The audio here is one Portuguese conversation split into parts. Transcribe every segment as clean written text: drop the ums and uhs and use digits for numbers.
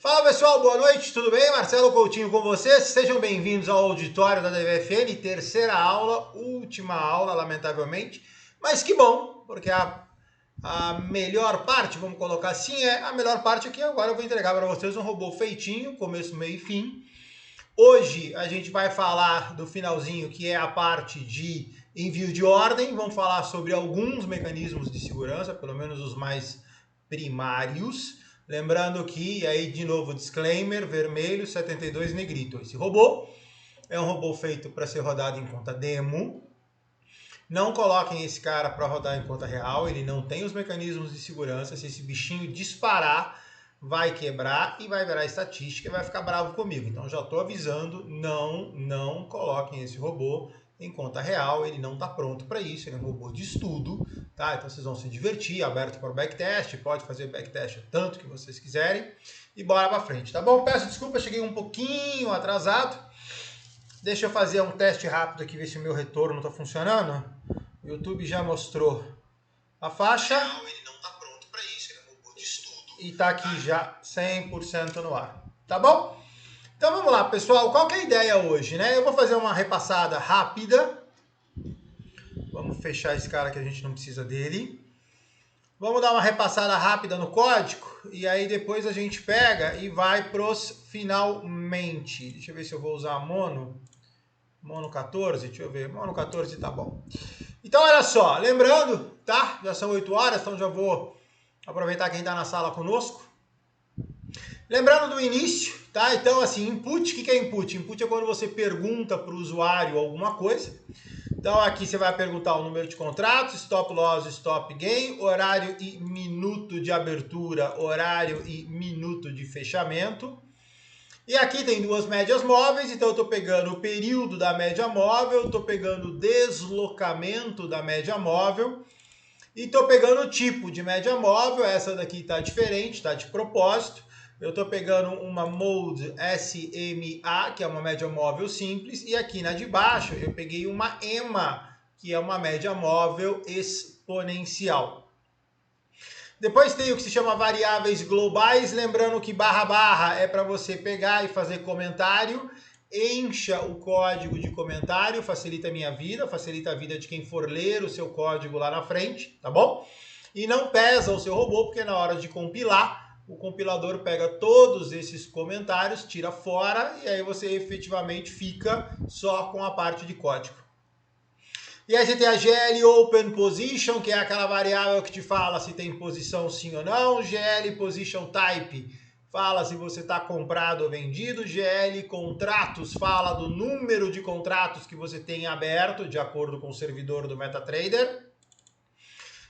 Fala pessoal, boa noite, tudo bem? Marcelo Coutinho com vocês, sejam bem-vindos ao auditório da DVFN, terceira aula, última aula, lamentavelmente, mas que bom, porque a melhor parte, vamos colocar assim, a melhor parte aqui. Agora eu vou entregar para vocês um robô feitinho, começo, meio e fim. Hoje a gente vai falar do finalzinho, que é a parte de envio de ordem, vamos falar sobre alguns mecanismos de segurança, pelo menos os mais primários. Lembrando que, aí de novo, disclaimer, vermelho, 72 negrito. Esse robô é um robô feito para ser rodado em conta demo. Não coloquem esse cara para rodar em conta real, ele não tem os mecanismos de segurança. Se esse bichinho disparar, vai quebrar e vai virar estatística e vai ficar bravo comigo. Então já estou avisando, não coloquem esse robô em conta real, ele não está pronto para isso, ele é um robô de estudo, tá? Então vocês vão se divertir, aberto para o backtest, pode fazer backtest tanto que vocês quiserem e bora para frente, tá bom? Peço desculpa, cheguei um pouquinho atrasado. Deixa eu fazer um teste rápido aqui, ver se o meu retorno está funcionando. O YouTube já mostrou a faixa. Ele não está pronto para isso, ele é um robô de estudo. E está aqui já 100% no ar, tá bom? Então vamos lá, pessoal. Qual que é a ideia hoje, né? Eu vou fazer uma repassada rápida. Vamos fechar esse cara que a gente não precisa dele. Vamos dar uma repassada rápida no código e aí depois a gente pega e vai pros finalmente. Deixa eu ver se eu vou usar mono 14, deixa eu ver. Mono 14 tá bom. Então olha só, lembrando, tá? Já são 8 horas, então já vou aproveitar quem tá na sala conosco. Lembrando do início, tá? Então, assim, input, o que é input? Input é quando você pergunta para o usuário alguma coisa. Então, aqui você vai perguntar o número de contratos, stop loss, stop gain, horário e minuto de abertura, horário e minuto de fechamento. E aqui tem duas médias móveis, então eu estou pegando o período da média móvel, estou pegando o deslocamento da média móvel, e estou pegando o tipo de média móvel. Essa daqui está diferente, está de propósito. Eu estou pegando uma Mode SMA, que é uma média móvel simples, e aqui na de baixo eu peguei uma EMA, que é uma média móvel exponencial. Depois tem o que se chama variáveis globais, lembrando que barra é para você pegar e fazer comentário. Encha o código de comentário, facilita a minha vida, facilita a vida de quem for ler o seu código lá na frente, tá bom? E não pesa o seu robô, porque na hora de compilar, o compilador pega todos esses comentários, tira fora e aí você efetivamente fica só com a parte de código. E aí você tem a GL Open Position, que é aquela variável que te fala se tem posição sim ou não. GL Position Type fala se você está comprado ou vendido. GL Contratos fala do número de contratos que você tem aberto, de acordo com o servidor do MetaTrader.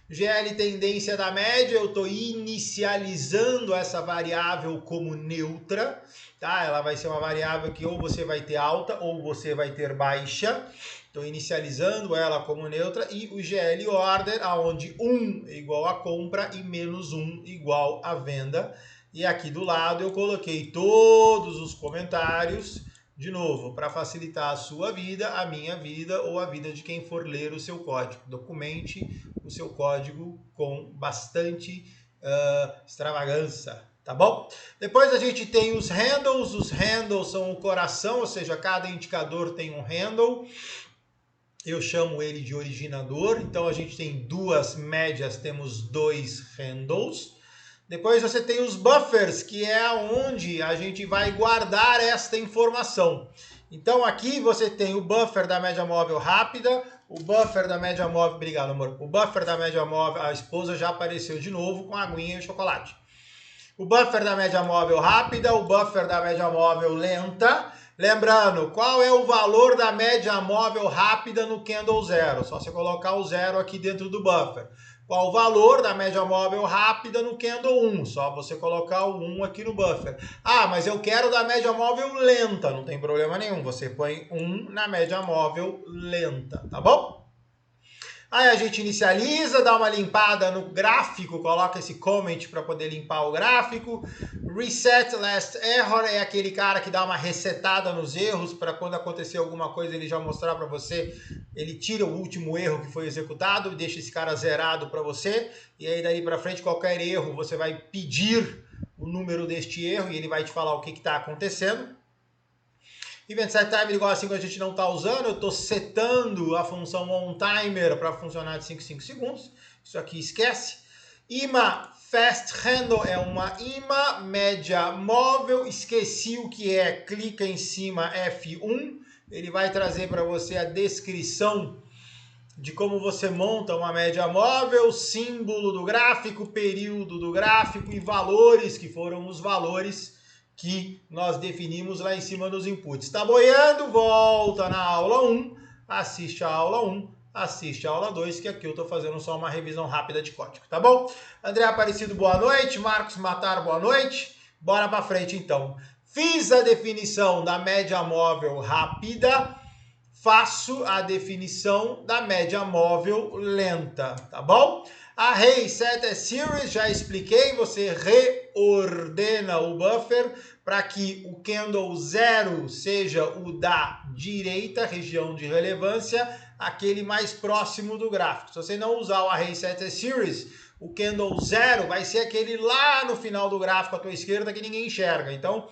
GL Tendência da média, eu estou inicializando essa variável como neutra, tá? Ela vai ser uma variável que ou você vai ter alta ou você vai ter baixa. Estou inicializando ela como neutra. E o GL Order, onde 1 é igual a compra e menos 1 igual a venda. E aqui do lado eu coloquei todos os comentários, de novo, para facilitar a sua vida, a minha vida ou a vida de quem for ler o seu código. Documente o seu código com bastante extravagância, tá bom? Depois a gente tem os handles. Os handles são o coração, ou seja, cada indicador tem um handle. Eu chamo ele de originador. Então a gente tem duas médias, temos dois handles. Depois você tem os buffers, que é onde a gente vai guardar esta informação. Então aqui você tem o buffer da média móvel rápida, o buffer da média móvel... Obrigado, amor. O buffer da média móvel, a esposa já apareceu de novo com a aguinha e chocolate. O buffer da média móvel rápida, o buffer da média móvel lenta. Lembrando, qual é o valor da média móvel rápida no candle 0? Só você colocar o 0 aqui dentro do buffer. Qual o valor da média móvel rápida no candle 1? Só você colocar o 1 aqui no buffer. Ah, mas eu quero da média móvel lenta. Não tem problema nenhum. Você põe 1 na média móvel lenta, tá bom? Aí a gente inicializa, dá uma limpada no gráfico, coloca esse comment para poder limpar o gráfico. Reset Last Error é aquele cara que dá uma resetada nos erros para quando acontecer alguma coisa ele já mostrar para você. Ele tira o último erro que foi executado e deixa esse cara zerado para você. E aí daí para frente qualquer erro você vai pedir o número deste erro e ele vai te falar o que está acontecendo. Event set time igual a 5 a gente não está usando, eu estou setando a função onTimer para funcionar de 5 em 5 segundos. Isso aqui esquece. IMA fast handle é uma IMA média móvel, esqueci o que é, clica em cima F1, ele vai trazer para você a descrição de como você monta uma média móvel, símbolo do gráfico, período do gráfico e valores, que foram os valores que nós definimos lá em cima dos inputs. Está boiando? Volta na aula 1, assiste a aula 1, assiste a aula 2, que aqui eu estou fazendo só uma revisão rápida de código, tá bom? André Aparecido, boa noite. Marcos Matar, boa noite. Bora para frente então. Fiz a definição da média móvel rápida, faço a definição da média móvel lenta, tá bom? Array set as series, já expliquei, você reordena o buffer para que o candle 0 seja o da direita, região de relevância, aquele mais próximo do gráfico. Se você não usar o array set as series, o candle 0 vai ser aquele lá no final do gráfico à tua esquerda que ninguém enxerga. Então,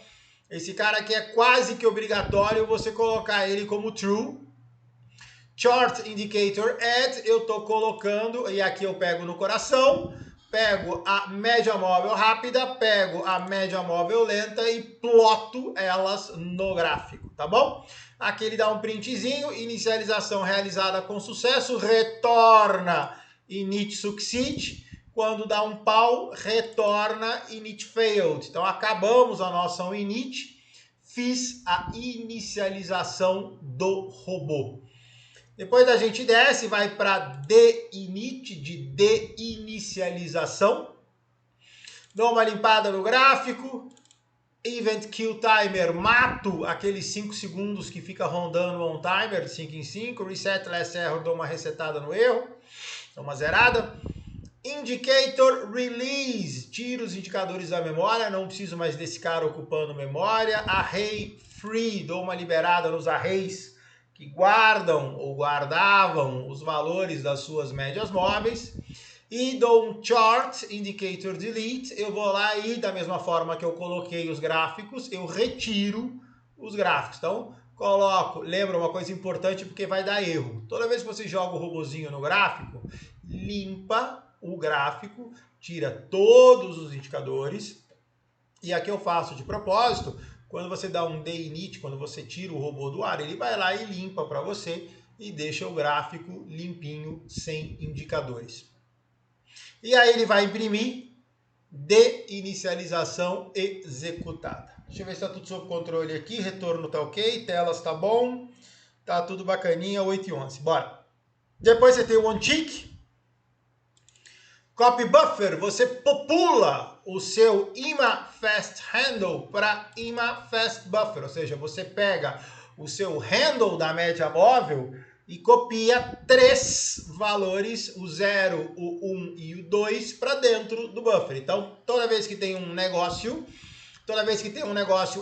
esse cara aqui é quase que obrigatório você colocar ele como true. Chart Indicator Add, eu estou colocando, e aqui eu pego no coração, pego a média móvel rápida, pego a média móvel lenta e ploto elas no gráfico, tá bom? Aqui ele dá um printzinho, inicialização realizada com sucesso, retorna init succeed, quando dá um pau, retorna init failed. Então acabamos a nossa init, fiz a inicialização do robô. Depois a gente desce, vai para deinit, de deinicialização. Dou uma limpada no gráfico. Event kill timer, mato aqueles 5 segundos que fica rondando o on-timer, de 5 em 5. Reset last error, dou uma resetada no erro. Dou uma zerada. Indicator release, tiro os indicadores da memória, não preciso mais desse cara ocupando memória. Array free, dou uma liberada nos arrays que guardam ou guardavam os valores das suas médias móveis, e dou um chart indicator delete, eu vou lá e da mesma forma que eu coloquei os gráficos, eu retiro os gráficos. Então, coloco, lembra uma coisa importante porque vai dar erro. Toda vez que você joga o robozinho no gráfico, limpa o gráfico, tira todos os indicadores, e aqui eu faço de propósito. Quando você dá um deinit, quando você tira o robô do ar, ele vai lá e limpa para você e deixa o gráfico limpinho, sem indicadores. E aí ele vai imprimir de inicialização executada. Deixa eu ver se está tudo sob controle aqui, retorno está ok, telas está bom, tá tudo bacaninha, 8 e 11, bora. Depois você tem o onTick. Copy buffer, você popula o seu IMA fast handle para IMA fast buffer, ou seja, você pega o seu handle da média móvel e copia 3 valores, o 0, o 1 e o 2, para dentro do buffer. Então, toda vez que tem um negócio,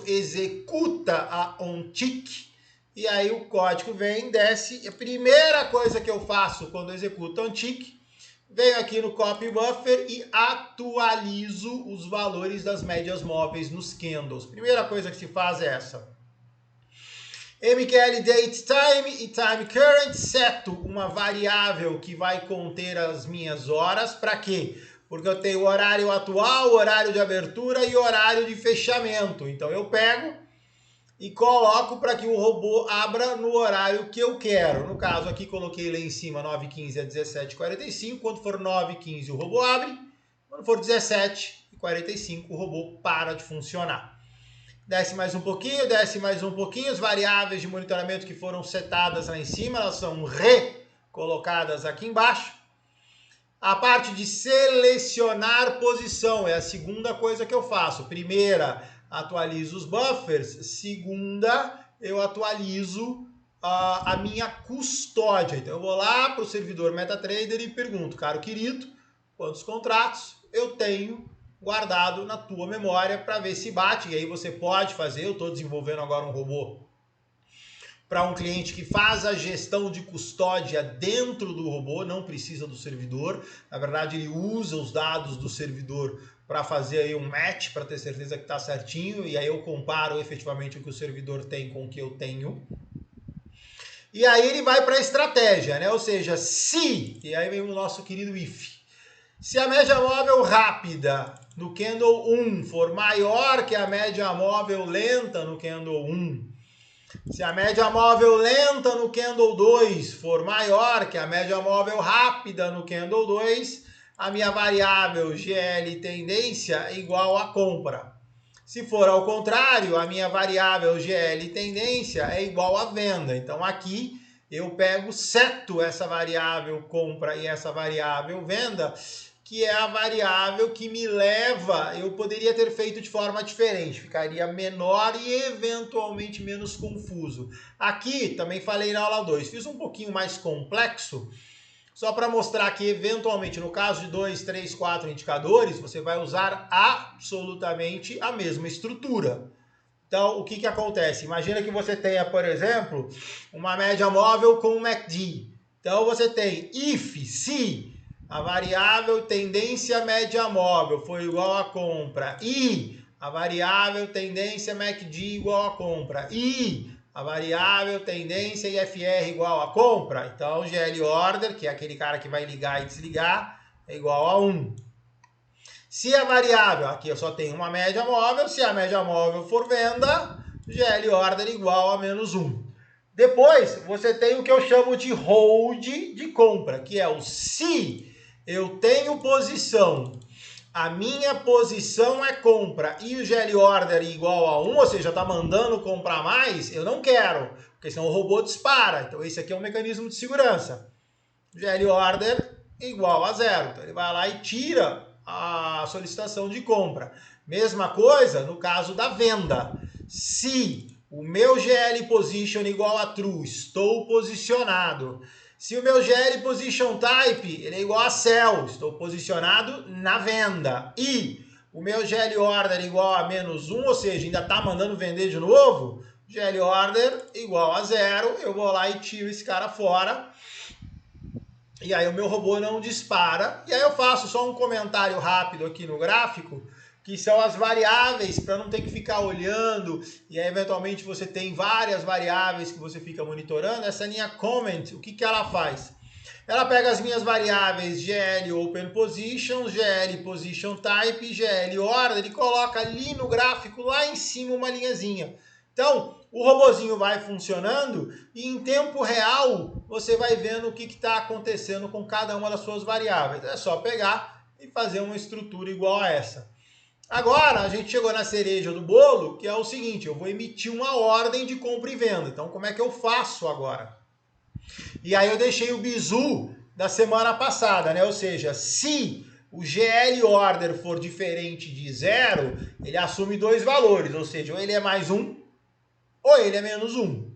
executa a onTick, e aí o código vem, desce. A primeira coisa que eu faço quando executo onTick, venho aqui no Copy Buffer e atualizo os valores das médias móveis nos candles. Primeira coisa que se faz é essa. MQL Date Time e Time Current, seto uma variável que vai conter as minhas horas. Para quê? Porque eu tenho o horário atual, horário de abertura e horário de fechamento. Então eu pego e coloco para que o robô abra no horário que eu quero. No caso aqui, coloquei lá em cima 9h15 a 17h45. Quando for 9h15, o robô abre. Quando for 17h45, o robô para de funcionar. Desce mais um pouquinho, desce mais um pouquinho. As variáveis de monitoramento que foram setadas lá em cima, elas são recolocadas aqui embaixo. A parte de selecionar posição é a segunda coisa que eu faço. Primeira, atualizo os buffers. Segunda, eu atualizo a minha custódia. Então eu vou lá para o servidor MetaTrader e pergunto, caro querido, quantos contratos eu tenho guardado na tua memória para ver se bate. E aí você pode fazer, eu estou desenvolvendo agora um robô para um cliente que faz a gestão de custódia dentro do robô, não precisa do servidor. Na verdade, ele usa os dados do servidor para fazer aí um match, para ter certeza que está certinho, e aí eu comparo efetivamente o que o servidor tem com o que eu tenho. E aí ele vai para a estratégia, né? Ou seja, se, e aí vem o nosso querido if, se a média móvel rápida no candle 1 for maior que a média móvel lenta no candle 1, se a média móvel lenta no candle 2 for maior que a média móvel rápida no candle 2, a minha variável GL tendência é igual a compra. Se for ao contrário, a minha variável GL tendência é igual a venda. Então aqui eu seto essa variável compra e essa variável venda, que é a variável que me leva, eu poderia ter feito de forma diferente, ficaria menor e eventualmente menos confuso. Aqui, também falei na aula 2, fiz um pouquinho mais complexo, só para mostrar que eventualmente, no caso de 2, 3, 4 indicadores, você vai usar absolutamente a mesma estrutura. Então, o que acontece? Imagina que você tenha, por exemplo, uma média móvel com um MACD. Então, você tem if, se a variável tendência média móvel for igual a compra e a variável tendência MACD igual a compra e a variável tendência IFR igual a compra, então GL order, que é aquele cara que vai ligar e desligar, é igual a 1. Se a variável, aqui eu só tenho uma média móvel, se a média móvel for venda, GL order igual a menos 1. Depois, você tem o que eu chamo de hold de compra, que é o se eu tenho posição, a minha posição é compra e o GL order igual a 1, ou seja, está mandando comprar mais, eu não quero, porque senão o robô dispara. Então esse aqui é um mecanismo de segurança. GL order igual a 0. Então ele vai lá e tira a solicitação de compra. Mesma coisa no caso da venda. Se o meu GL position igual a true, estou posicionado. Se o meu GL position type ele é igual a sell, estou posicionado na venda. E o meu GL order igual a menos 1, ou seja, ainda está mandando vender de novo, GL order igual a 0, eu vou lá e tiro esse cara fora. E aí o meu robô não dispara. E aí eu faço só um comentário rápido aqui no gráfico, que são as variáveis, para não ter que ficar olhando, e aí eventualmente você tem várias variáveis que você fica monitorando. Essa linha comment, o que ela faz? Ela pega as minhas variáveis GL Open Position, GL Position Type, GL Order e coloca ali no gráfico, lá em cima, uma linhazinha. Então, o robozinho vai funcionando e em tempo real você vai vendo o que está acontecendo com cada uma das suas variáveis. É só pegar e fazer uma estrutura igual a essa. Agora, a gente chegou na cereja do bolo, que é o seguinte, eu vou emitir uma ordem de compra e venda. Então, como é que eu faço agora? E aí eu deixei o bizu da semana passada, né? Ou seja, se o GL order for diferente de 0, ele assume dois valores, ou seja, ou ele é mais 1, ou ele é menos 1.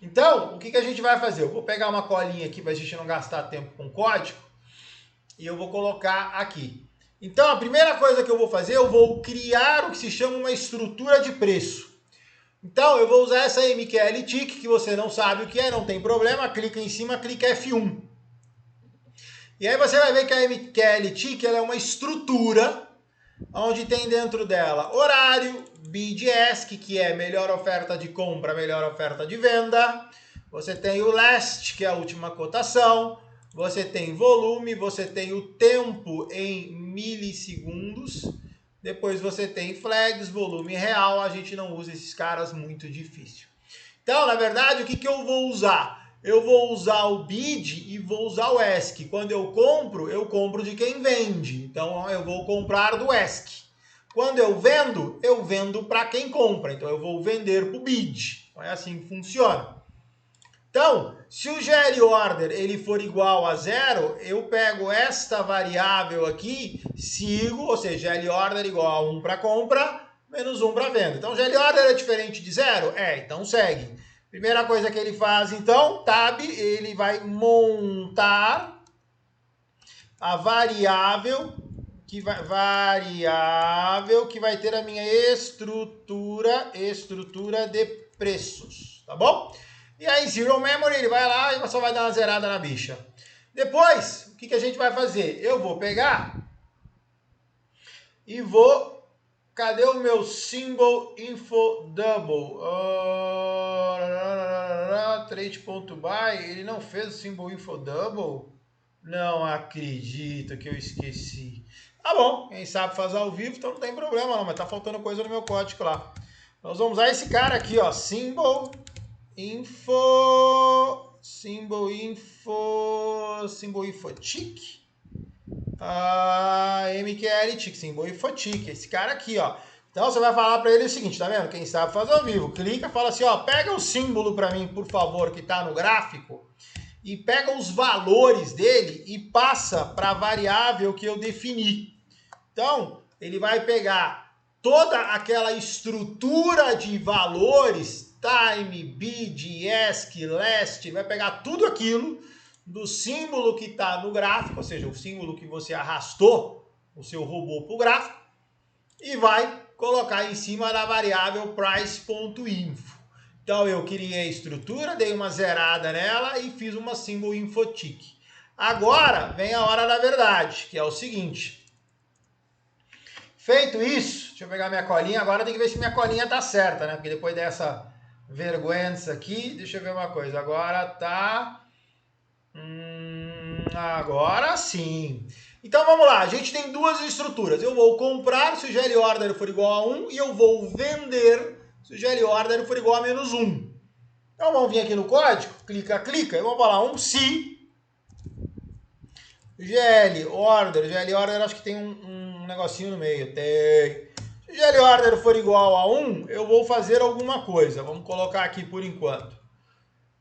Então, o que a gente vai fazer? Eu vou pegar uma colinha aqui para a gente não gastar tempo com código, e eu vou colocar aqui. Então, a primeira coisa que eu vou fazer, eu vou criar o que se chama uma estrutura de preço. Então, eu vou usar essa MQL Tick, que você não sabe o que é, não tem problema, clica em cima, clica F1. E aí você vai ver que a MQL Tick ela é uma estrutura, onde tem dentro dela horário, bid ask, que é melhor oferta de compra, melhor oferta de venda. Você tem o last, que é a última cotação. Você tem volume, você tem o tempo em milissegundos. Depois você tem flags, volume real. A gente não usa esses caras, muito difícil. Então, na verdade, o que eu vou usar? Eu vou usar o bid e vou usar o ask. Quando eu compro de quem vende. Então, eu vou comprar do ask. Quando eu vendo para quem compra. Então, eu vou vender para o bid. Então, é assim que funciona. Então, se o GL order ele for igual a 0, eu pego esta variável aqui, sigo, ou seja, GL order igual a 1 para compra, menos 1 para venda. Então, GL order é diferente de 0? então segue. Primeira coisa que ele faz, então, tab, ele vai montar a variável que vai ter a minha estrutura de preços, tá bom? E aí, Zero Memory, ele vai lá e só vai dar uma zerada na bicha. Depois, o que a gente vai fazer? Eu vou pegar e vou... Cadê o meu Symbol Info Double? Trade.buy, ele não fez o Symbol Info Double? Não acredito que eu esqueci. Tá bom, quem sabe fazer ao vivo, então não tem problema não, mas tá faltando coisa no meu código lá. Nós vamos usar esse cara aqui, ó, Symbol Info Tick. MQL Tick, Symbol Info Tick, esse cara aqui, ó. Então você vai falar para ele o seguinte, tá vendo? Quem sabe fazer ao vivo, clica, fala assim, ó, pega o símbolo para mim, por favor, que tá no gráfico, e pega os valores dele e passa para a variável que eu defini. Então, ele vai pegar toda aquela estrutura de valores, time, bid, ask, last, ele vai pegar tudo aquilo do símbolo que está no gráfico, ou seja, o símbolo que você arrastou o seu robô para o gráfico, e vai colocar em cima da variável price.info. Então eu criei a estrutura, dei uma zerada nela e fiz uma symbol info tick. Agora vem a hora da verdade, que é o seguinte. Feito isso, deixa eu pegar minha colinha, agora tem que ver se minha colinha tá certa, né? Porque depois dessa vergonha aqui, deixa eu ver uma coisa, agora tá... agora sim. Então vamos lá, a gente tem duas estruturas. Eu vou comprar se o GL order for igual a 1 e eu vou vender se o GL order for igual a menos 1. Então vamos vir aqui no código, clica, clica, e vamos falar se GL order acho que tem um negocinho no meio, tem. Se o GL order for igual a 1, eu vou fazer alguma coisa. Vamos colocar aqui por enquanto.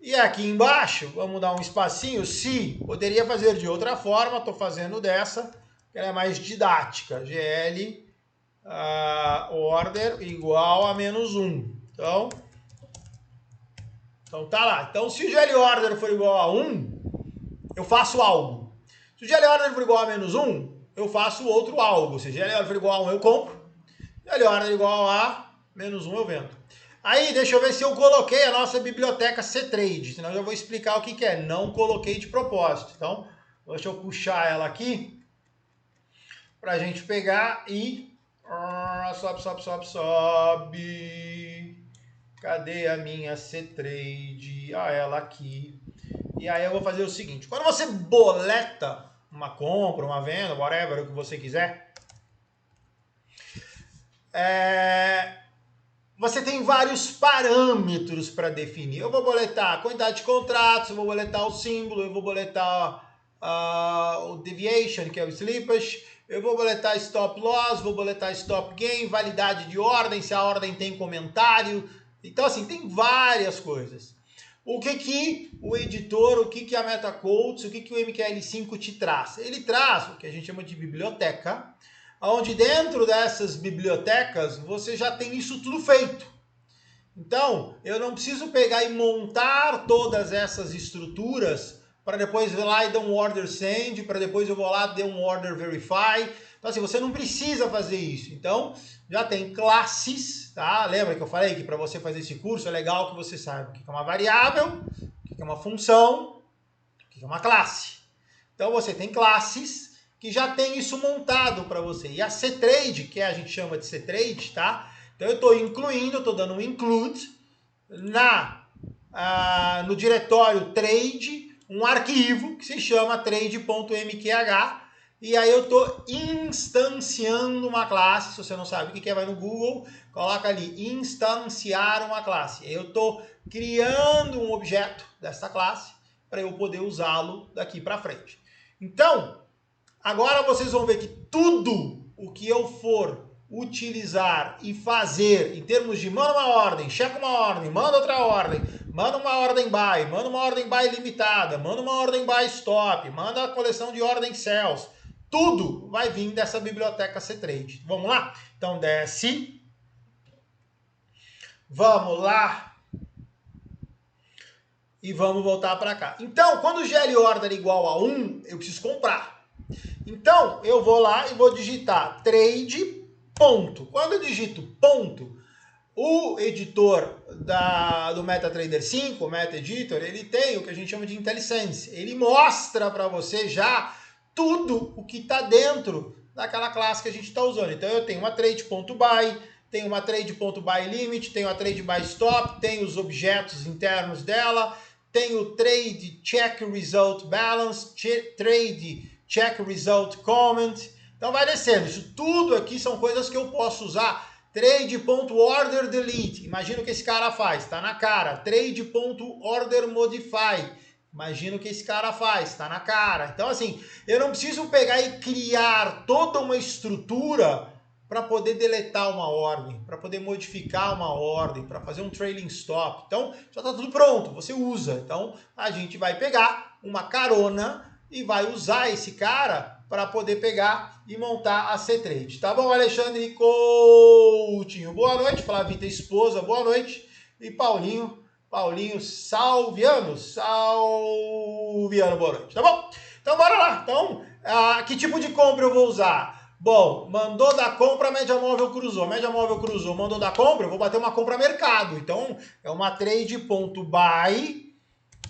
E aqui embaixo, vamos dar um espacinho, se poderia fazer de outra forma, estou fazendo dessa, que ela é mais didática, GL order igual a menos 1. Então tá lá. Então se o GL order for igual a 1, eu faço algo. Se o GL order for igual a menos 1, eu faço outro algo. Se o GL order for igual a 1, eu compro. Se o GL order igual a menos 1, eu vendo. Aí, deixa eu ver se eu coloquei a nossa biblioteca CTrade, senão eu já vou explicar o que é. Não coloquei de propósito. Então, deixa eu puxar ela aqui para a gente pegar e... sobe. Cadê a minha CTrade? Ela aqui. E aí eu vou fazer o seguinte. Quando você boleta uma compra, uma venda, whatever, o que você quiser... você tem vários parâmetros para definir. Eu vou boletar a quantidade de contratos, eu vou boletar o símbolo, eu vou boletar o deviation, que é o slippage, eu vou boletar stop loss, vou boletar stop gain, validade de ordem, se a ordem tem comentário. Então, assim, tem várias coisas. O que o editor, o que a MetaQuotes, o que o MQL5 te traz? Ele traz o que a gente chama de biblioteca, onde dentro dessas bibliotecas você já tem isso tudo feito. Então, eu não preciso pegar e montar todas essas estruturas para depois ir lá e dar um order send, para depois eu vou lá e dar um order verify. Então, assim, você não precisa fazer isso. Então, já tem classes, tá? Lembra que eu falei que para você fazer esse curso é legal que você saiba o que é uma variável, o que é uma função, o que é uma classe. Então, você tem classes que já tem isso montado para você. E a CTrade, que a gente chama de CTrade, tá? Então eu estou incluindo, estou dando um include no diretório trade, um arquivo que se chama trade.mqh, e aí eu estou instanciando uma classe. Se você não sabe o que é, vai no Google, coloca ali, instanciar uma classe. Eu estou criando um objeto dessa classe para eu poder usá-lo daqui para frente. Então, agora vocês vão ver que tudo o que eu for utilizar e fazer em termos de manda uma ordem, checa uma ordem, manda outra ordem, manda uma ordem buy, manda uma ordem buy limitada, manda uma ordem buy stop, manda a coleção de ordem sells, tudo vai vir dessa biblioteca CTrade. Vamos lá? Então desce, vamos lá e vamos voltar para cá. Então, quando o GL order é igual a 1, eu preciso comprar. Então, eu vou lá e vou digitar trade, ponto. Quando eu digito ponto, o editor do MetaTrader 5, o MetaEditor, ele tem o que a gente chama de IntelliSense. Ele mostra para você já tudo o que está dentro daquela classe que a gente está usando. Então eu tenho uma trade.buy, tenho uma trade.buy limit, tenho a trade by stop, tenho os objetos internos dela, tenho o trade check result balance, trade check result comment. Então vai descendo. Isso tudo aqui são coisas que eu posso usar. Trade.order delete. Imagina o que esse cara faz. Está na cara. Trade.order modify. Imagina o que esse cara faz. Está na cara. Então assim, eu não preciso pegar e criar toda uma estrutura para poder deletar uma ordem, para poder modificar uma ordem, para fazer um trailing stop. Então, já está tudo pronto, você usa. Então, a gente vai pegar uma carona e vai usar esse cara para poder pegar e montar a C-Trade. Tá bom, Alexandre Coutinho? Boa noite. Flavita, esposa, boa noite. E Paulinho Salviano, boa noite. Tá bom? Então, bora lá. Então, que tipo de compra eu vou usar? Bom, mandou da compra, média móvel cruzou. Média móvel cruzou, mandou da compra, eu vou bater uma compra mercado. Então, é uma trade.buy,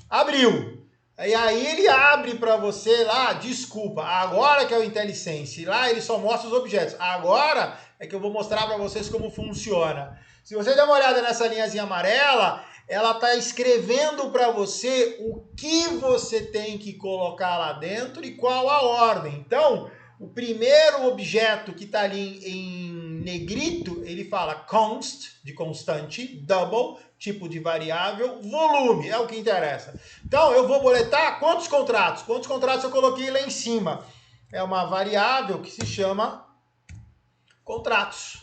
abriu. E aí ele abre para você lá, desculpa, agora que é o IntelliSense, lá ele só mostra os objetos. Agora é que eu vou mostrar para vocês como funciona. Se você der uma olhada nessa linhazinha amarela, ela está escrevendo para você o que você tem que colocar lá dentro e qual a ordem. Então, o primeiro objeto que está ali em negrito, ele fala const, de constante, double, tipo de variável, volume, é o que interessa. Então, eu vou boletar quantos contratos? Quantos contratos eu coloquei lá em cima? É uma variável que se chama contratos.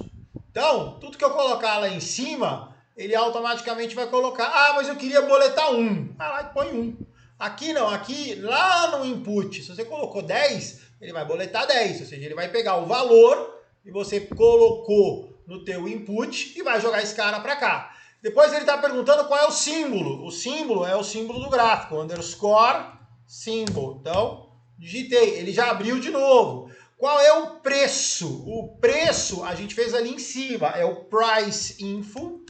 Então, tudo que eu colocar lá em cima, ele automaticamente vai colocar, mas eu queria boletar 1. Lá põe 1. Aqui não, aqui lá no input, se você colocou 10, ele vai boletar 10, ou seja, ele vai pegar o valor que você colocou no teu input e vai jogar esse cara para cá. Depois ele está perguntando qual é o símbolo. O símbolo é o símbolo do gráfico, underscore symbol. Então, digitei, ele já abriu de novo. Qual é o preço? O preço a gente fez ali em cima, é o price info.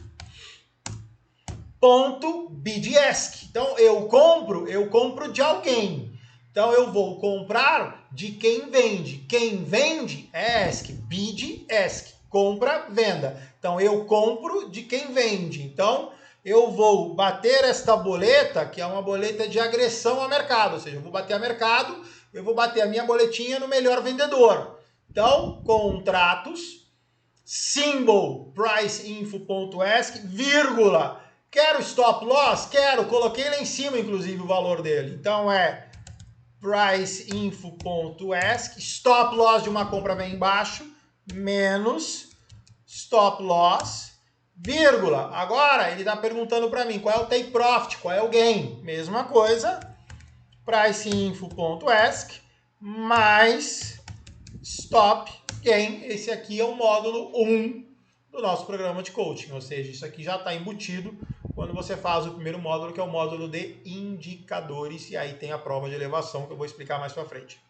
.bdask. Então eu compro de alguém. Então eu vou comprar de quem vende. Quem vende é ask, bid ask, compra, venda. Então eu compro de quem vende. Então eu vou bater esta boleta, que é uma boleta de agressão ao mercado, ou seja, eu vou bater a mercado, eu vou bater a minha boletinha no melhor vendedor. Então, contratos, symbol, priceinfo.ask, vírgula, quero stop loss? Quero, coloquei lá em cima, inclusive, o valor dele. Então é priceinfo.ask, stop loss de uma compra vem embaixo, menos stop loss, vírgula. Agora ele está perguntando para mim qual é o take profit, qual é o gain. Mesma coisa, priceinfo.ask, mais stop gain. Esse aqui é o módulo 1 do nosso programa de coaching, ou seja, isso aqui já está embutido quando você faz o primeiro módulo, que é o módulo de indicadores, e aí tem a prova de elevação, que eu vou explicar mais para frente.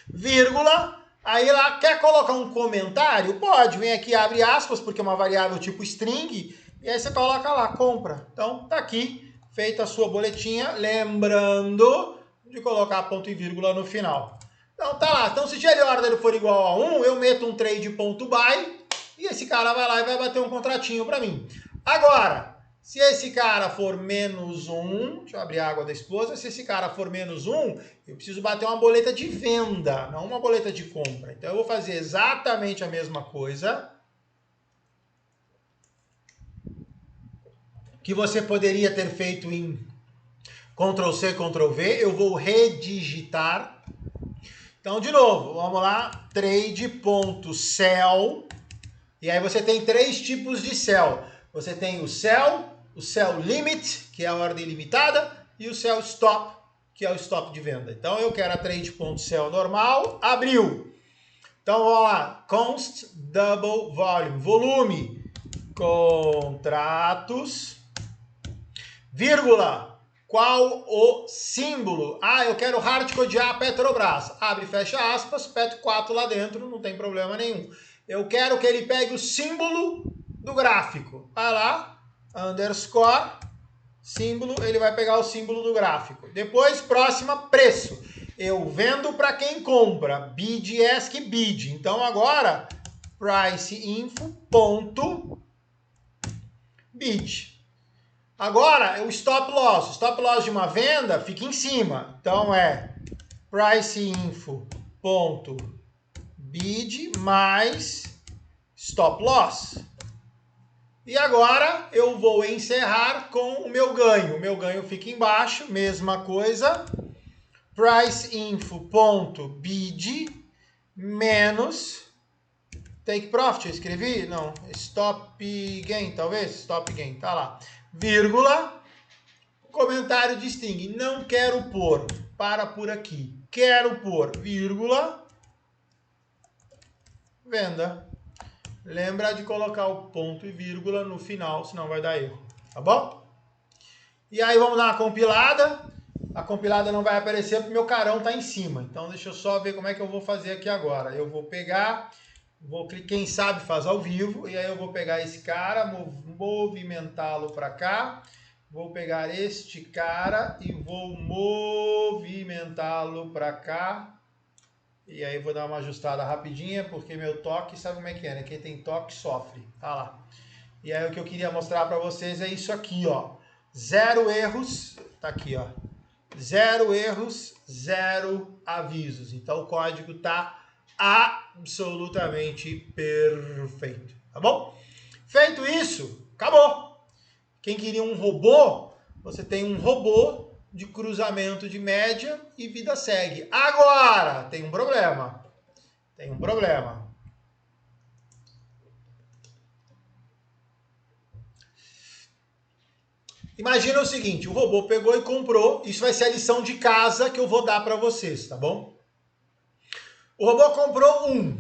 Vírgula, aí lá, quer colocar um comentário? Pode, vem aqui, abre aspas, porque é uma variável tipo string, e aí você coloca lá, compra. Então, tá aqui, feita a sua boletinha, lembrando de colocar ponto e vírgula no final. Então, tá lá. Então, se GL order for igual a 1, eu meto um trade.buy, e esse cara vai lá e vai bater um contratinho para mim. Agora, se esse cara for menos 1, deixa eu abrir a água da esposa, se esse cara for menos 1, eu preciso bater uma boleta de venda, não uma boleta de compra. Então eu vou fazer exatamente a mesma coisa que você poderia ter feito em Ctrl+C, Ctrl+V, eu vou redigitar. Então, de novo, vamos lá, trade.sell, e aí você tem 3 tipos de sell. Você tem o sell limit, que é a ordem limitada, e o sell stop, que é o stop de venda. Então eu quero a trade.sell normal, abriu. Então vamos lá, const double volume, volume, contratos, vírgula, qual o símbolo? Eu quero hardcodear Petrobras. Abre e fecha aspas, Pet 4 lá dentro, não tem problema nenhum. Eu quero que ele pegue o símbolo do gráfico. Vai lá, underscore, símbolo, ele vai pegar o símbolo do gráfico. Depois, próxima, preço. Eu vendo para quem compra, bid ask bid. Então agora priceinfo.bid. Agora o stop loss. O stop loss de uma venda fica em cima. Então é priceinfo.bid mais stop loss. E agora eu vou encerrar com o meu ganho. O meu ganho fica embaixo, mesma coisa. Priceinfo.bid menos take profit. Eu escrevi? Não. Stop gain, talvez? Stop gain, tá lá. Vírgula. Comentário distingue. Não quero pôr. Para por aqui. Quero pôr, vírgula. Venda. Lembra de colocar o ponto e vírgula no final, senão vai dar erro, tá bom? E aí vamos dar uma compilada. A compilada não vai aparecer porque meu carão tá em cima. Então deixa eu só ver como é que eu vou fazer aqui agora. Eu vou pegar, quem sabe faz ao vivo, e aí eu vou pegar esse cara, movimentá-lo para cá. Vou pegar este cara e vou movimentá-lo para cá. E aí vou dar uma ajustada rapidinha, porque meu toque, sabe como é que é, né? Quem tem toque sofre. Tá lá. E aí o que eu queria mostrar para vocês é isso aqui, ó. 0 erros, tá aqui, ó. 0 erros, 0 avisos. Então o código tá absolutamente perfeito, tá bom? Feito isso, acabou. Quem queria um robô, você tem um robô de cruzamento de média e vida segue. Agora, tem um problema. Tem um problema. Imagina o seguinte, o robô pegou e comprou, isso vai ser a lição de casa que eu vou dar para vocês, tá bom? O robô comprou 1.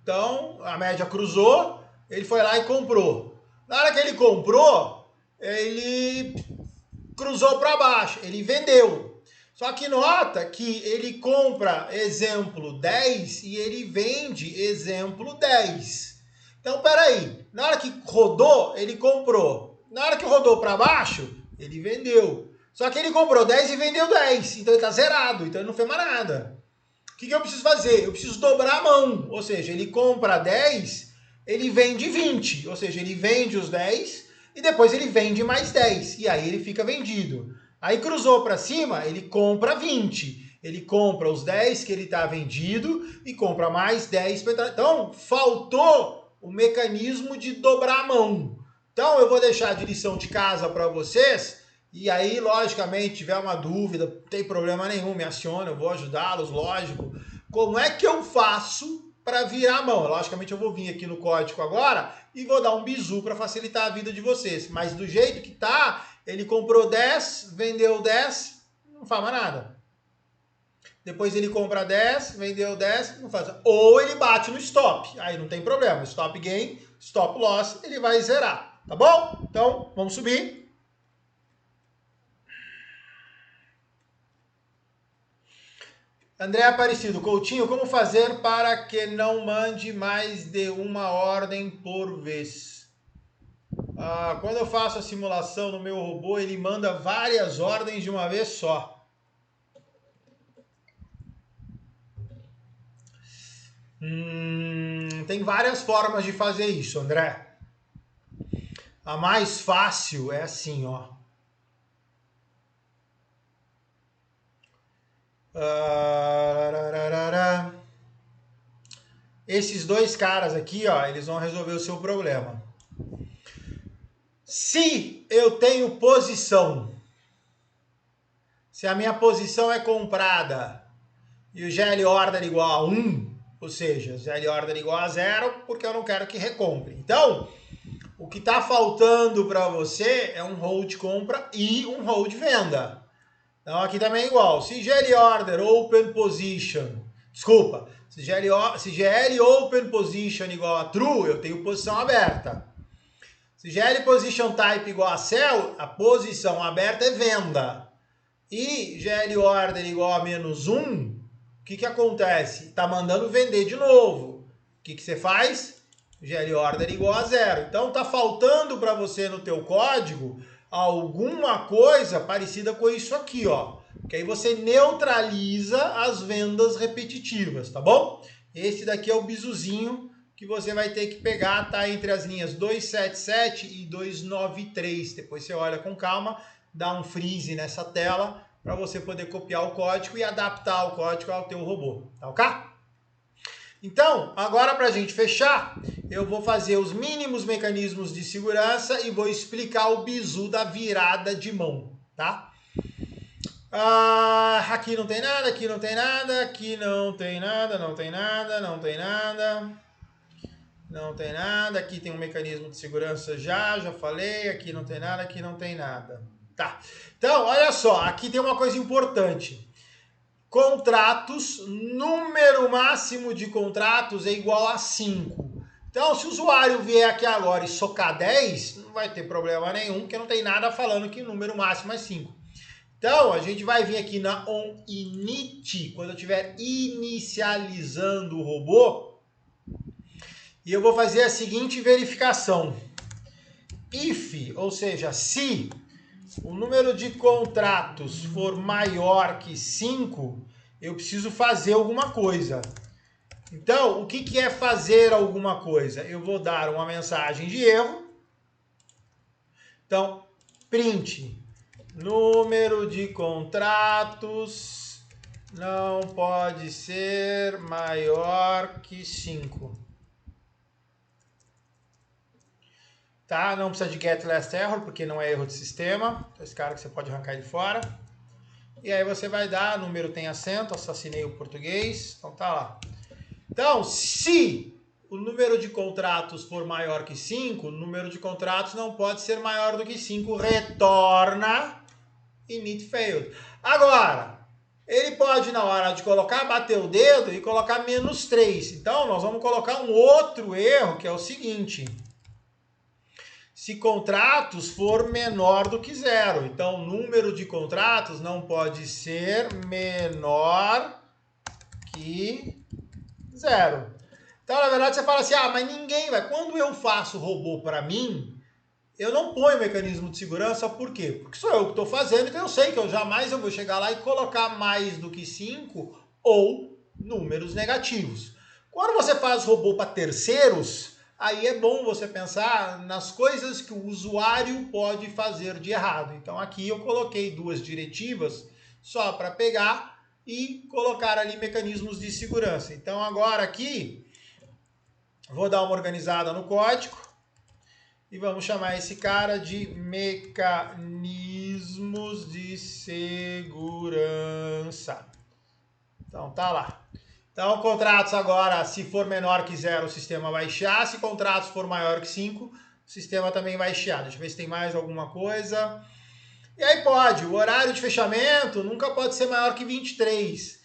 Então, a média cruzou, ele foi lá e comprou. Na hora que ele comprou, ele cruzou para baixo, ele vendeu. Só que nota que ele compra exemplo 10 e ele vende exemplo 10. Então, peraí, na hora que rodou, ele comprou. Na hora que rodou para baixo, ele vendeu. Só que ele comprou 10 e vendeu 10, então ele está zerado, então ele não fez mais nada. O que eu preciso fazer? Eu preciso dobrar a mão, ou seja, ele compra 10, ele vende 20, ou seja, ele vende os 10 e depois ele vende mais 10, e aí ele fica vendido. Aí cruzou para cima, ele compra 20. Ele compra os 10 que ele está vendido e compra mais 10. Então, faltou o mecanismo de dobrar a mão. Então, eu vou deixar de lição de casa para vocês. E aí, logicamente, tiver uma dúvida, não tem problema nenhum, me aciona, eu vou ajudá-los, lógico. Como é que eu faço para virar a mão? Logicamente, eu vou vir aqui no código agora e vou dar um bizu para facilitar a vida de vocês. Mas do jeito que tá, ele comprou 10, vendeu 10, não faz mais nada. Depois ele compra 10, vendeu 10, não faz nada. Ou ele bate no stop, aí não tem problema. Stop gain, stop loss, ele vai zerar, tá bom? Então, vamos subir. André Aparecido, Coutinho, como fazer para que não mande mais de uma ordem por vez? Quando eu faço a simulação no meu robô, ele manda várias ordens de uma vez só. Tem várias formas de fazer isso, André. A mais fácil é assim, ó. Esses dois caras aqui, ó, eles vão resolver o seu problema. Se eu tenho posição, se a minha posição é comprada e o GL order igual a 1, ou seja, o GL order igual a 0, porque eu não quero que recompre. Então, o que está faltando para você é um hold compra e um hold venda. Então, aqui também é igual. Se GL order open position, desculpa, se GL open position igual a true, eu tenho posição aberta. Se GL position type igual a sell, a posição aberta é venda. E GL order igual a -1, o que acontece? Está mandando vender de novo. O que você faz? GL order igual a 0. Então está faltando para você no teu código alguma coisa parecida com isso aqui, ó. Porque aí você neutraliza as vendas repetitivas, tá bom? Esse daqui é o bizuzinho que você vai ter que pegar, tá entre as linhas 277 e 293. Depois você olha com calma, dá um freeze nessa tela para você poder copiar o código e adaptar o código ao teu robô, tá ok? Então, agora para a gente fechar, eu vou fazer os mínimos mecanismos de segurança e vou explicar o bizu da virada de mão, tá? Aqui não tem nada, aqui não tem nada, aqui não tem nada, não tem nada, não tem nada, não tem nada, aqui tem um mecanismo de segurança já falei, aqui não tem nada, aqui não tem nada. Tá, então olha só, aqui tem uma coisa importante. Contratos, número máximo de contratos é igual a 5. Então, se o usuário vier aqui agora e socar 10, não vai ter problema nenhum, porque não tem nada falando que o número máximo é 5. Então, a gente vai vir aqui na onInit, quando eu estiver inicializando o robô, e eu vou fazer a seguinte verificação. If, ou seja, se o número de contratos for maior que 5, eu preciso fazer alguma coisa. Então, o que é fazer alguma coisa? Eu vou dar uma mensagem de erro. Então, print. Número de contratos não pode ser maior que 5. Tá? Não precisa de get last error, porque não é erro de sistema. Então, esse cara que você pode arrancar ele fora. E aí você vai dar, número tem acento, assassinei o português. Então tá lá. Então, se o número de contratos for maior que 5, o número de contratos não pode ser maior do que 5. Retorna init failed. Agora, ele pode, na hora de colocar, bater o dedo e colocar -3. Então, nós vamos colocar um outro erro, que é o seguinte. Se contratos for menor do que 0. Então, o número de contratos não pode ser menor que 0. Então, na verdade, você fala assim, mas ninguém vai. Quando eu faço robô para mim, eu não ponho mecanismo de segurança, por quê? Porque sou eu que estou fazendo, então eu sei que eu jamais vou chegar lá e colocar mais do que 5 ou números negativos. Quando você faz robô para terceiros, aí é bom você pensar nas coisas que o usuário pode fazer de errado. Então aqui eu coloquei 2 diretivas só para pegar e colocar ali mecanismos de segurança. Então agora aqui, vou dar uma organizada no código e vamos chamar esse cara de mecanismos de segurança. Então tá lá. Então, contratos agora, se for menor que 0, o sistema vai chiar. Se contratos for maior que 5, o sistema também vai chiar. Deixa eu ver se tem mais alguma coisa. E aí pode. O horário de fechamento nunca pode ser maior que 23.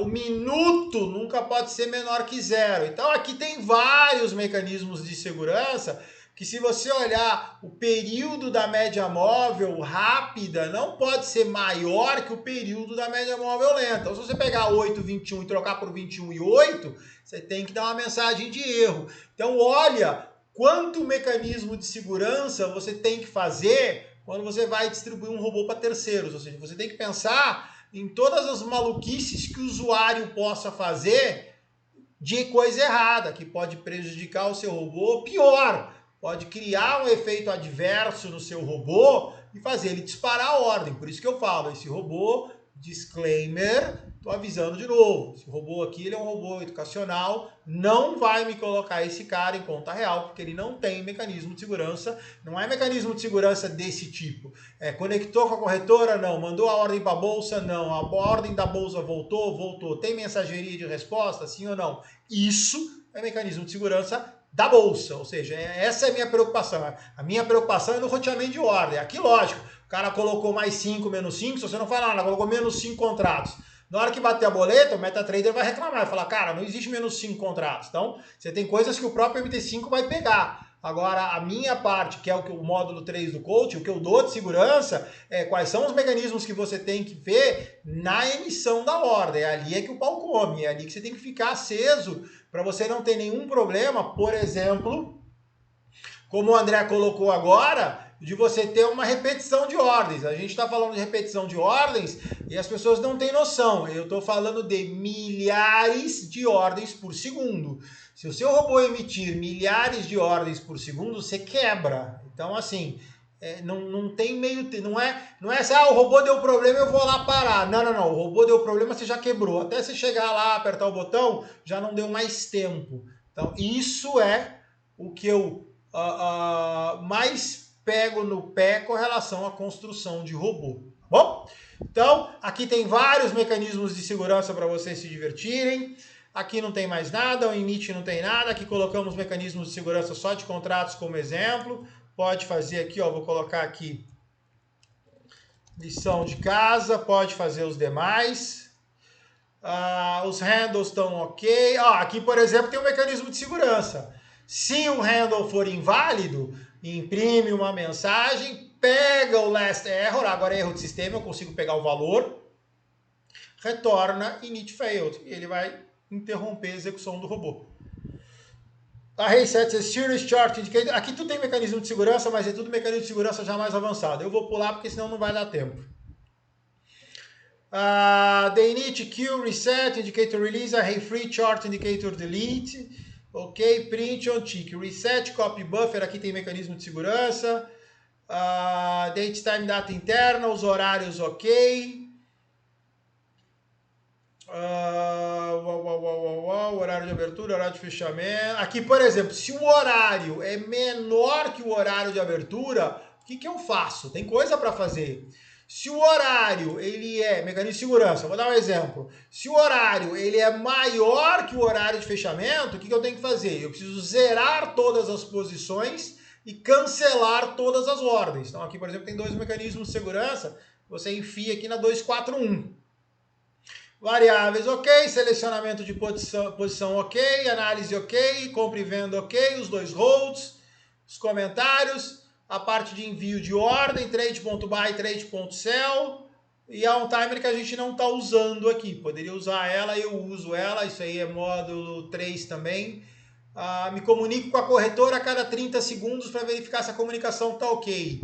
O minuto nunca pode ser menor que 0. Então, aqui tem vários mecanismos de segurança que, se você olhar o período da média móvel rápida, não pode ser maior que o período da média móvel lenta. Então, se você pegar 8,21 e trocar por 21,8, você tem que dar uma mensagem de erro. Então, olha quanto mecanismo de segurança você tem que fazer quando você vai distribuir um robô para terceiros. Ou seja, você tem que pensar em todas as maluquices que o usuário possa fazer de coisa errada, que pode prejudicar o seu robô. Pior, pode criar um efeito adverso no seu robô e fazer ele disparar a ordem. Por isso que eu falo, esse robô, disclaimer, estou avisando de novo. Esse robô aqui, ele é um robô educacional, não vai me colocar esse cara em conta real, porque ele não tem mecanismo de segurança. Não é mecanismo de segurança desse tipo. Conectou com a corretora? Não. Mandou a ordem para a bolsa? Não. A ordem da bolsa voltou? Voltou. Tem mensageria de resposta? Sim ou não? Isso é mecanismo de segurança da bolsa, ou seja, essa é a minha preocupação. A minha preocupação é no roteamento de ordem. Aqui, lógico, o cara colocou mais 5, menos 5, se você não fala nada, colocou menos 5 contratos. Na hora que bater a boleta, o MetaTrader vai reclamar, vai falar, cara, não existe menos 5 contratos. Então, você tem coisas que o próprio MT5 vai pegar. Agora, a minha parte, que é o módulo 3 do coach, o que eu dou de segurança, é quais são os mecanismos que você tem que ver na emissão da ordem. Ali é que o pau come, é ali que você tem que ficar aceso para você não ter nenhum problema. Por exemplo, como o André colocou agora, de você ter uma repetição de ordens. A gente está falando de repetição de ordens e as pessoas não têm noção. Eu estou falando de milhares de ordens por segundo. Se o seu robô emitir milhares de ordens por segundo, você quebra. Então, assim, não tem meio... Não é assim, o robô deu problema, eu vou lá parar. Não. O robô deu problema, você já quebrou. Até você chegar lá, apertar o botão, já não deu mais tempo. Então, isso é o que eu mais pego no pé com relação à construção de robô. Tá bom? Então, aqui tem vários mecanismos de segurança para vocês se divertirem. Aqui não tem mais nada, o init não tem nada. Aqui colocamos mecanismos de segurança só de contratos como exemplo. Pode fazer aqui, ó, vou colocar aqui lição de casa, pode fazer os demais. Os handles estão ok. Aqui, por exemplo, tem um mecanismo de segurança. Se o handle for inválido, imprime uma mensagem, pega o last error, agora é erro de sistema, eu consigo pegar o valor, retorna init failed, e ele vai interromper a execução do robô. A reset Series Chart Indicator, aqui tudo tem mecanismo de segurança, mas é tudo mecanismo de segurança já mais avançado. Eu vou pular porque senão não vai dar tempo. The init kill reset indicator release, array free chart indicator delete, ok, print on tick, reset copy buffer, aqui tem mecanismo de segurança, date time data interna, os horários ok, horário de abertura, horário de fechamento. Aqui, por exemplo, se o horário é menor que o horário de abertura, o que eu faço? Tem coisa para fazer. Se o horário, ele é, mecanismo de segurança, vou dar um exemplo. Se o horário, ele é maior que o horário de fechamento, o que eu tenho que fazer? Eu preciso zerar todas as posições e cancelar todas as ordens. Então aqui, por exemplo, tem dois mecanismos de segurança, você enfia aqui na 241. Variáveis ok, selecionamento de posição ok, análise ok, compra e venda ok, os dois holds, os comentários, a parte de envio de ordem, trade.buy, trade.sell, e há um timer que a gente não está usando aqui. Poderia usar ela, eu uso ela, isso aí é módulo 3 também. Me comunico com a corretora a cada 30 segundos para verificar se a comunicação está ok.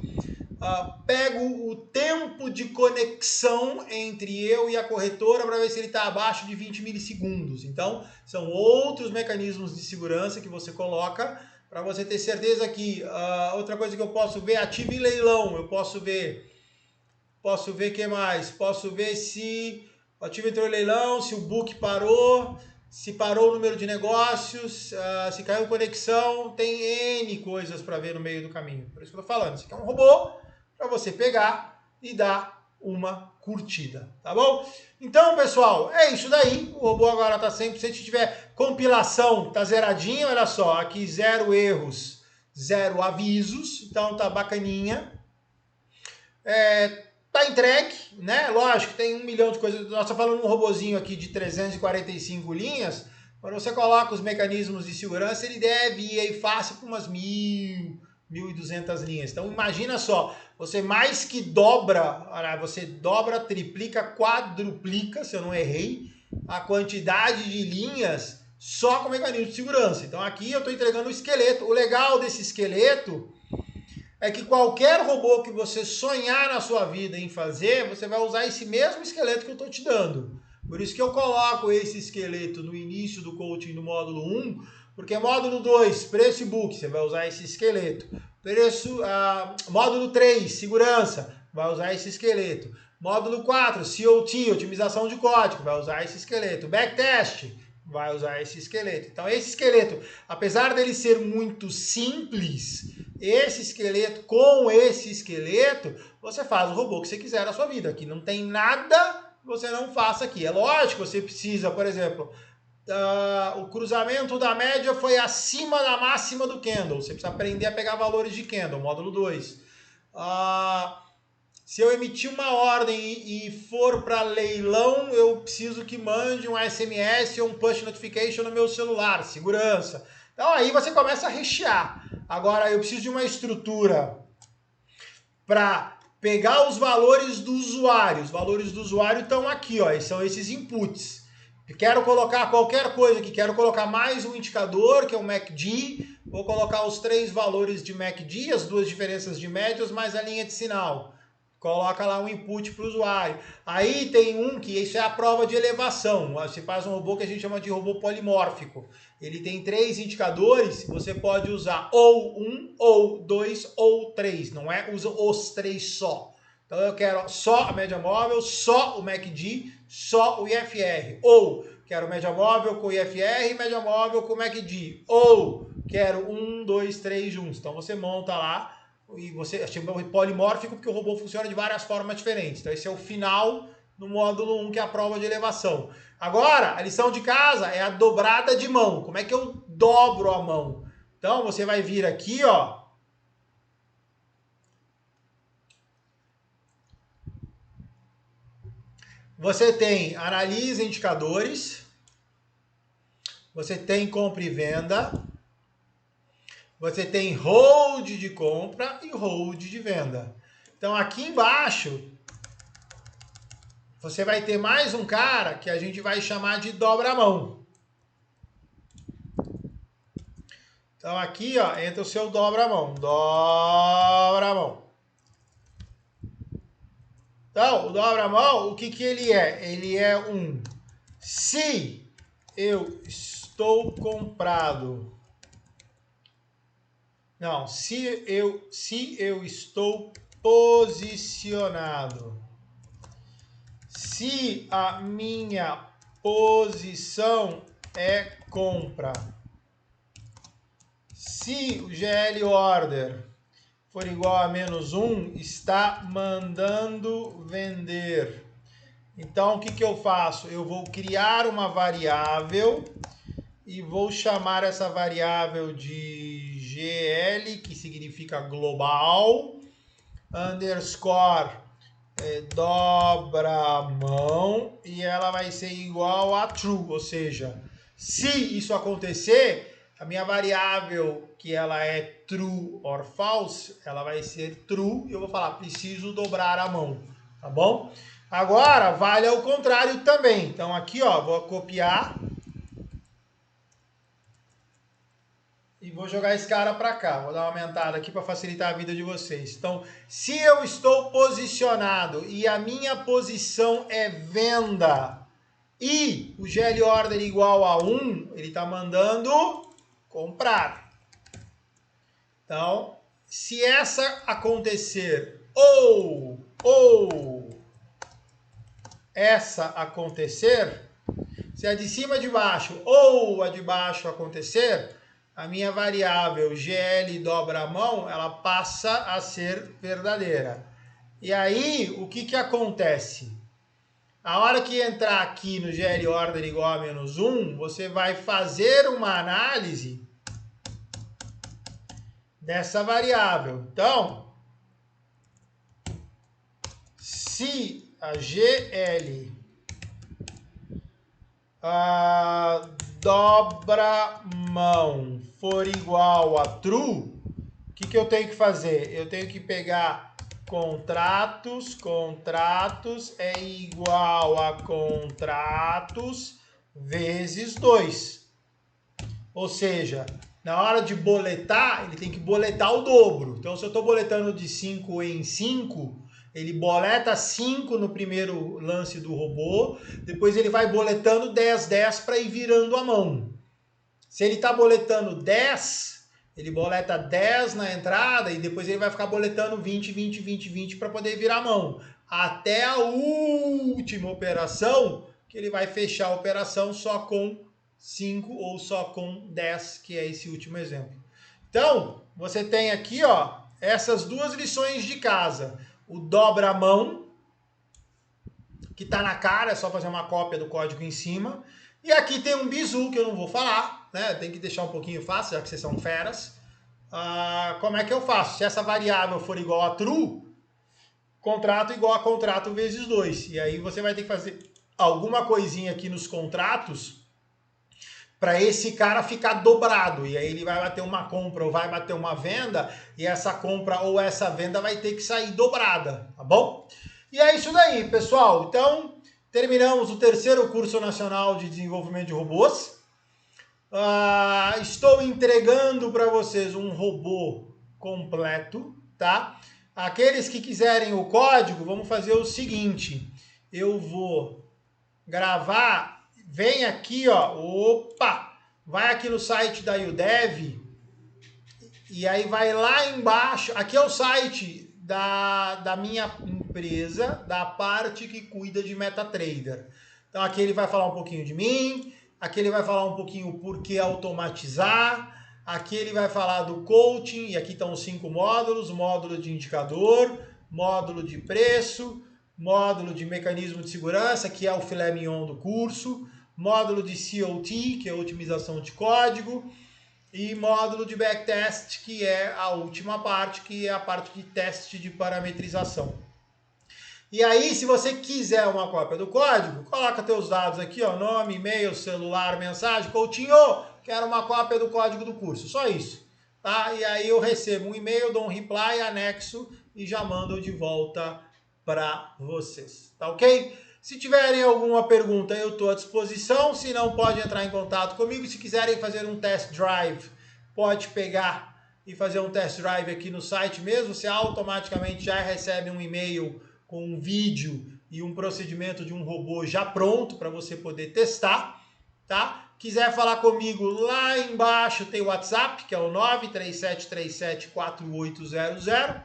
Pego o tempo de conexão entre eu e a corretora para ver se ele está abaixo de 20 milissegundos. Então, são outros mecanismos de segurança que você coloca para você ter certeza que outra coisa que eu posso ver, ativo em leilão, eu posso ver o que mais? Posso ver se ativo entrou em leilão, se o book parou, se parou o número de negócios, se caiu conexão, tem N coisas para ver no meio do caminho. Por isso que eu estou falando, isso aqui é um robô para você pegar e dar uma curtida, tá bom? Então, pessoal, é isso daí. O robô agora está 100%. Se tiver compilação, tá zeradinho, olha só. Aqui 0 erros, 0 avisos. Então tá bacaninha. Tá entregue, né? Lógico, tem 1 milhão de coisas. Nós estamos falando de um robozinho aqui de 345 linhas. Quando você coloca os mecanismos de segurança, ele deve ir aí fácil para umas 1.200 linhas. Então imagina só, você mais que dobra, você dobra, triplica, quadruplica, se eu não errei, a quantidade de linhas só com mecanismo de segurança. Então aqui eu estou entregando o esqueleto. O legal desse esqueleto é que qualquer robô que você sonhar na sua vida em fazer, você vai usar esse mesmo esqueleto que eu estou te dando. Por isso que eu coloco esse esqueleto no início do coaching do módulo 1, porque módulo 2, preço e book, você vai usar esse esqueleto. Módulo 3, segurança, vai usar esse esqueleto. Módulo 4, COT, otimização de código, vai usar esse esqueleto. Backtest, vai usar esse esqueleto. Então esse esqueleto, apesar dele ser muito simples, com esse esqueleto, você faz o robô que você quiser na sua vida. Aqui não tem nada que você não faça aqui. É lógico, você precisa, por exemplo, o cruzamento da média foi acima da máxima do candle. Você precisa aprender a pegar valores de candle, módulo 2. Se eu emitir uma ordem e for para leilão, eu preciso que mande um SMS ou um push notification no meu celular, segurança. Então aí você começa a rechear. Agora eu preciso de uma estrutura para pegar os valores do usuário. Os valores do usuário estão aqui, ó, são esses inputs. Quero colocar qualquer coisa aqui, quero colocar mais um indicador, que é o MACD, vou colocar os 3 valores de MACD, as 2 diferenças de médias, mais a linha de sinal. Coloca lá um input para o usuário. Aí tem um que isso é a prova de elevação. Você faz um robô que a gente chama de robô polimórfico. Ele tem 3 indicadores, você pode usar ou 1, ou 2, ou 3. Não é usa os 3 só. Então eu quero só a média móvel, só o MACD, só o IFR. Ou quero média móvel com IFR, média móvel com MACD. Ou quero 1, 2, 3 juntos. Então você monta lá e você chama polimórfico porque o robô funciona de várias formas diferentes. Então esse é o final do módulo 1, que é a prova de elevação. Agora, a lição de casa é a dobrada de mão. Como é que eu dobro a mão? Então você vai vir aqui, ó. Você tem analisa indicadores, você tem compra e venda, você tem hold de compra e hold de venda. Então aqui embaixo, você vai ter mais um cara que a gente vai chamar de dobra-mão. Então aqui, ó, entra o seu dobra-mão. Dobra-mão. Então, o dobra-mão, o que que ele é? Ele é um se eu estou comprado. Não, se eu estou posicionado. Se a minha posição é compra. Se o GL order for igual a -1, está mandando vender. Então, o que que eu faço? Eu vou criar uma variável e vou chamar essa variável de GL, que significa global, underscore dobra mão, e ela vai ser igual a true, ou seja, se isso acontecer, a minha variável, que ela é true or false, ela vai ser true, e eu vou falar, preciso dobrar a mão, tá bom? Agora, vale ao contrário também. Então aqui, ó, vou copiar e vou jogar esse cara para cá. Vou dar uma aumentada aqui para facilitar a vida de vocês. Então, se eu estou posicionado e a minha posição é venda e o GL order igual a 1, ele está mandando comprar. Então, se essa acontecer ou essa acontecer, se a de cima de baixo ou a de baixo acontecer, a minha variável GL dobra a mão, ela passa a ser verdadeira. E aí, o que que acontece? A hora que entrar aqui no GL order igual a -1, você vai fazer uma análise dessa variável. Então, se a GL dobra mão for igual a true, o que que eu tenho que fazer? Eu tenho que pegar contratos é igual a contratos vezes 2. Ou seja, na hora de boletar, ele tem que boletar o dobro. Então, se eu estou boletando de 5 em 5, ele boleta 5 no primeiro lance do robô, depois ele vai boletando 10, 10 para ir virando a mão. Se ele está boletando 10, ele boleta 10 na entrada e depois ele vai ficar boletando 20, 20, 20, 20 para poder virar a mão. Até a última operação, que ele vai fechar a operação só com 5 ou só com 10, que é esse último exemplo. Então, você tem aqui, ó, essas duas lições de casa. O dobra-mão, que está na cara, é só fazer uma cópia do código em cima. E aqui tem um bizu, que eu não vou falar, né? Tem que deixar um pouquinho fácil, já que vocês são feras. Como é que eu faço? Se essa variável for igual a true, contrato igual a contrato vezes 2. E aí você vai ter que fazer alguma coisinha aqui nos contratos para esse cara ficar dobrado. E aí ele vai bater uma compra ou vai bater uma venda, e essa compra ou essa venda vai ter que sair dobrada, tá bom? E é isso daí, pessoal. Então, terminamos o terceiro curso nacional de desenvolvimento de robôs. Estou entregando para vocês um robô completo, tá? Aqueles que quiserem o código, vamos fazer o seguinte. Eu vou gravar, vem aqui, ó, opa, vai aqui no site da UDEV, e aí vai lá embaixo, aqui é o site da minha empresa, da parte que cuida de MetaTrader. Então aqui ele vai falar um pouquinho de mim, aqui ele vai falar um pouquinho por que automatizar, aqui ele vai falar do coaching, e aqui estão os 5 módulos, módulo de indicador, módulo de preço, módulo de mecanismo de segurança, que é o filé mignon do curso, módulo de COT, que é a otimização de código, e módulo de backtest, que é a última parte, que é a parte de teste de parametrização. E aí, se você quiser uma cópia do código, coloca teus dados aqui, ó, nome, e-mail, celular, mensagem, Coutinho, quero uma cópia do código do curso, só isso. Tá? E aí eu recebo um e-mail, dou um reply, anexo e já mando de volta para vocês, tá ok? Se tiverem alguma pergunta, eu estou à disposição. Se não, pode entrar em contato comigo. Se quiserem fazer um test drive, pode pegar e fazer um test drive aqui no site mesmo. Você automaticamente já recebe um e-mail com um vídeo e um procedimento de um robô já pronto para você poder testar, tá? Quiser falar comigo, lá embaixo tem o WhatsApp, que é o 937374800.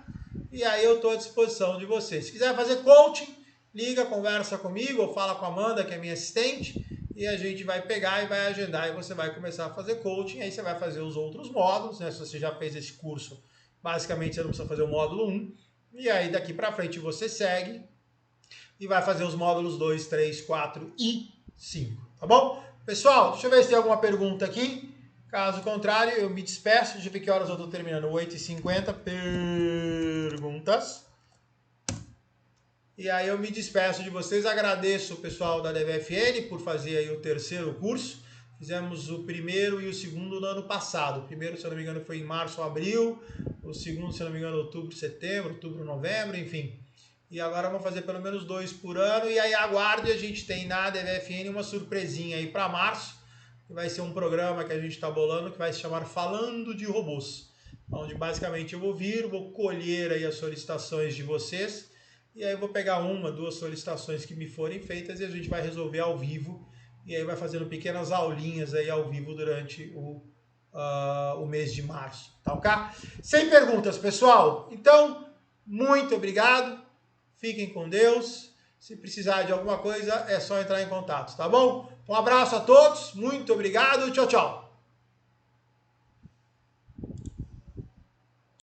E aí eu estou à disposição de vocês. Se quiser fazer coaching, liga, conversa comigo, ou fala com a Amanda, que é minha assistente, e a gente vai pegar e vai agendar, e você vai começar a fazer coaching, aí você vai fazer os outros módulos, né? Se você já fez esse curso, basicamente você não precisa fazer o módulo 1, e aí daqui para frente você segue e vai fazer os módulos 2, 3, 4 e 5, tá bom? Pessoal, deixa eu ver se tem alguma pergunta aqui. Caso contrário, eu me despeço. Deixa eu ver que horas eu estou terminando. 8h50. Perguntas. E aí eu me despeço de vocês. Agradeço o pessoal da DVFN por fazer aí o terceiro curso. Fizemos o primeiro e o segundo no ano passado. O primeiro, se eu não me engano, foi em março ou abril. O segundo, se eu não me engano, outubro, setembro, outubro, novembro, enfim. E agora vamos fazer pelo menos 2 por ano. E aí aguarde, a gente tem na DVFN uma surpresinha aí para março. Que vai ser um programa que a gente está bolando, que vai se chamar Falando de Robôs. Onde basicamente eu vou vir, vou colher aí as solicitações de vocês. E aí eu vou pegar 1, 2 solicitações que me forem feitas e a gente vai resolver ao vivo. E aí vai fazendo pequenas aulinhas aí ao vivo durante o mês de março. Tá ok? Sem perguntas, pessoal. Então, muito obrigado. Fiquem com Deus. Se precisar de alguma coisa, é só entrar em contato, tá bom? Um abraço a todos, muito obrigado, tchau, tchau.